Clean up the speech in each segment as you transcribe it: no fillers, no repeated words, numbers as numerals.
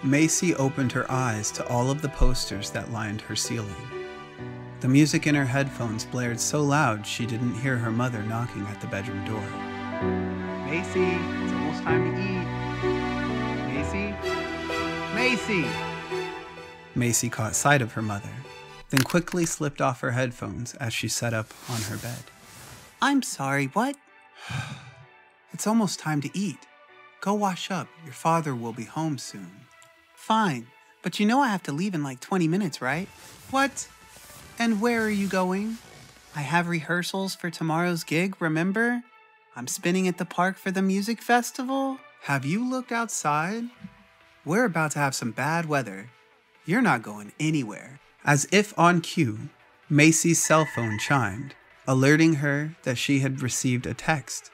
Macy opened her eyes to all of the posters that lined her ceiling. The music in her headphones blared so loud she didn't hear her mother knocking at the bedroom door. Macy, it's almost time to eat. Macy? Macy! Macy caught sight of her mother, then quickly slipped off her headphones as she sat up on her bed. I'm sorry, what? It's almost time to eat. Go wash up. Your father will be home soon. Fine, but you know I have to leave in like 20 minutes, right? What? And where are you going? I have rehearsals for tomorrow's gig, remember? I'm spinning at the park for the music festival. Have you looked outside? We're about to have some bad weather. You're not going anywhere. As if on cue, Macy's cell phone chimed, alerting her that she had received a text.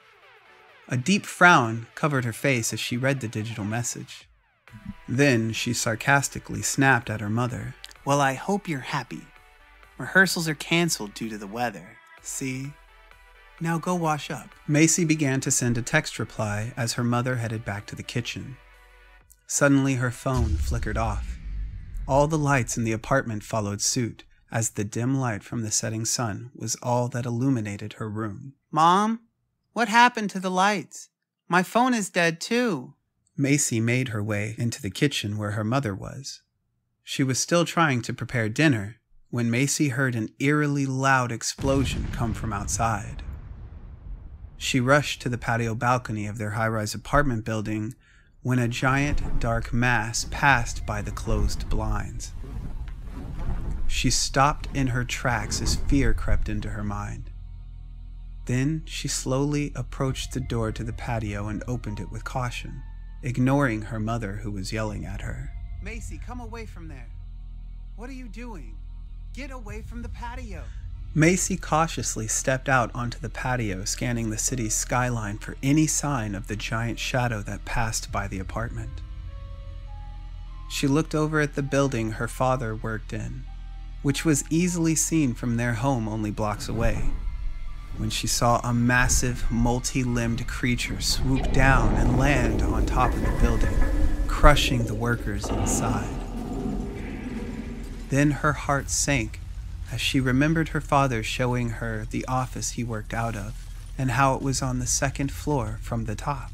A deep frown covered her face as she read the digital message. Then she sarcastically snapped at her mother. Well, I hope you're happy. Rehearsals are canceled due to the weather. See? Now go wash up. Macy began to send a text reply as her mother headed back to the kitchen. Suddenly her phone flickered off. All the lights in the apartment followed suit, as the dim light from the setting sun was all that illuminated her room. Mom, what happened to the lights? My phone is dead too. Macy made her way into the kitchen where her mother was. She was still trying to prepare dinner when Macy heard an eerily loud explosion come from outside. She rushed to the patio balcony of their high-rise apartment building when a giant dark mass passed by the closed blinds. She stopped in her tracks as fear crept into her mind. Then she slowly approached the door to the patio and opened it with caution, ignoring her mother who was yelling at her. Macy, come away from there. What are you doing? Get away from the patio. Macy cautiously stepped out onto the patio, scanning the city's skyline for any sign of the giant shadow that passed by the apartment. She looked over at the building her father worked in, which was easily seen from their home only blocks away, when she saw a massive, multi-limbed creature swoop down and land on top of the building, crushing the workers inside. Then her heart sank as she remembered her father showing her the office he worked out of and how it was on the second floor from the top.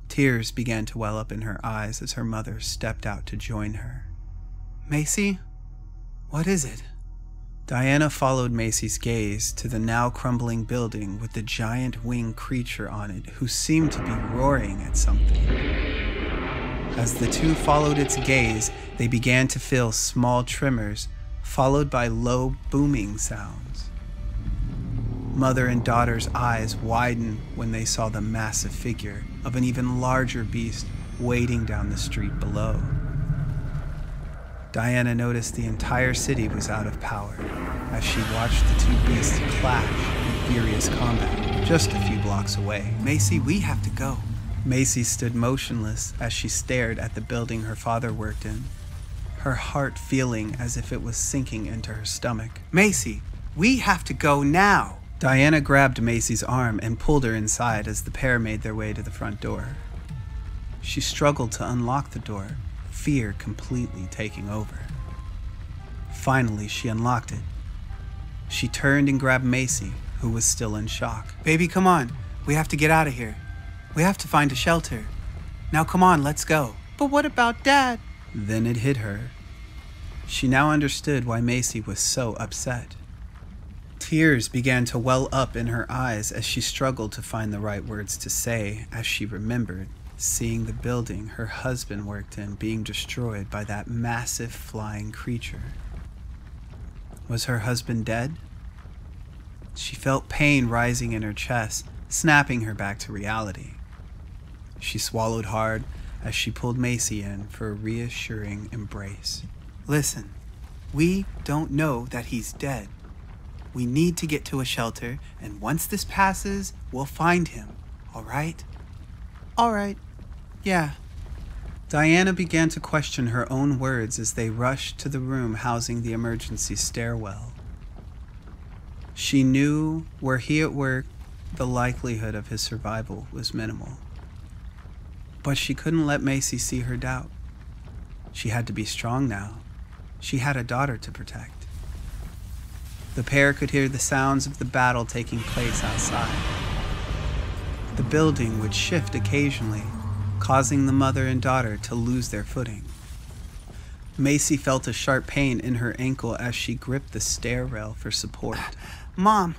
Tears began to well up in her eyes as her mother stepped out to join her. Macy, what is it? Diana followed Macy's gaze to the now crumbling building with the giant winged creature on it who seemed to be roaring at something. As the two followed its gaze, they began to feel small tremors, followed by low booming sounds. Mother and daughter's eyes widened when they saw the massive figure of an even larger beast wading down the street below. Diana noticed the entire city was out of power as she watched the two beasts clash in furious combat just a few blocks away. Macy, we have to go. Macy stood motionless as she stared at the building her father worked in, her heart feeling as if it was sinking into her stomach. Macy, we have to go now. Diana grabbed Macy's arm and pulled her inside as the pair made their way to the front door. She struggled to unlock the door, fear completely taking over. Finally, she unlocked it. She turned and grabbed Macy, who was still in shock. Baby, come on. We have to get out of here. We have to find a shelter. Now come on, let's go. But what about Dad? Then it hit her. She now understood why Macy was so upset. Tears began to well up in her eyes as she struggled to find the right words to say as she remembered seeing the building her husband worked in being destroyed by that massive flying creature. Was her husband dead? She felt pain rising in her chest, snapping her back to reality. She swallowed hard as she pulled Macy in for a reassuring embrace. Listen, we don't know that he's dead. We need to get to a shelter, and once this passes, we'll find him, all right? All right. Yeah. Diana began to question her own words as they rushed to the room housing the emergency stairwell. She knew were he at work, the likelihood of his survival was minimal. But she couldn't let Macy see her doubt. She had to be strong now. She had a daughter to protect. The pair could hear the sounds of the battle taking place outside. The building would shift occasionally, causing the mother and daughter to lose their footing. Macy felt a sharp pain in her ankle as she gripped the stair rail for support. Mom,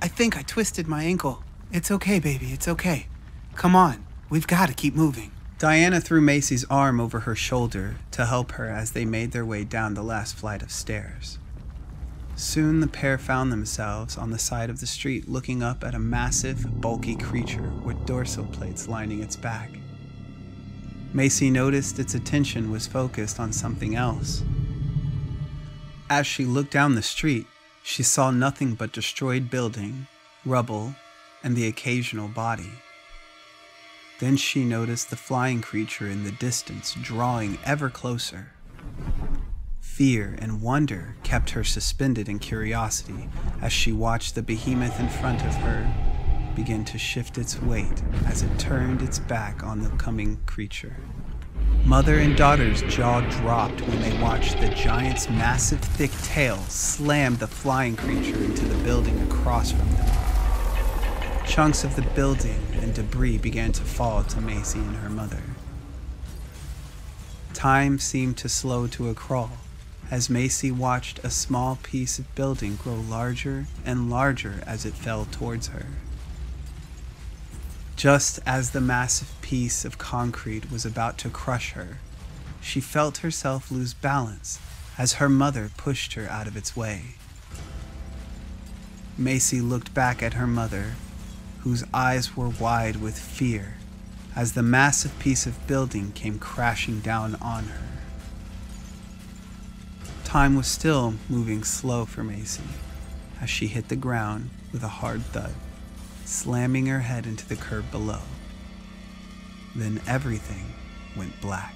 I think I twisted my ankle. It's okay, baby, it's okay. Come on, we've got to keep moving. Diana threw Macy's arm over her shoulder to help her as they made their way down the last flight of stairs. Soon the pair found themselves on the side of the street looking up at a massive, bulky creature with dorsal plates lining its back. Macy noticed its attention was focused on something else. As she looked down the street, she saw nothing but destroyed building, rubble, and the occasional body. Then she noticed the flying creature in the distance drawing ever closer. Fear and wonder kept her suspended in curiosity as she watched the behemoth in front of her begin to shift its weight as it turned its back on the coming creature. Mother and daughter's jaw dropped when they watched the giant's massive thick tail slam the flying creature into the building across from them. Chunks of the building and debris began to fall to Macy and her mother. Time seemed to slow to a crawl as Macy watched a small piece of building grow larger and larger as it fell towards her. Just as the massive piece of concrete was about to crush her, she felt herself lose balance as her mother pushed her out of its way. Macy looked back at her mother, whose eyes were wide with fear as the massive piece of building came crashing down on her. Time was still moving slow for Macy as she hit the ground with a hard thud, slamming her head into the curb below. Then everything went black.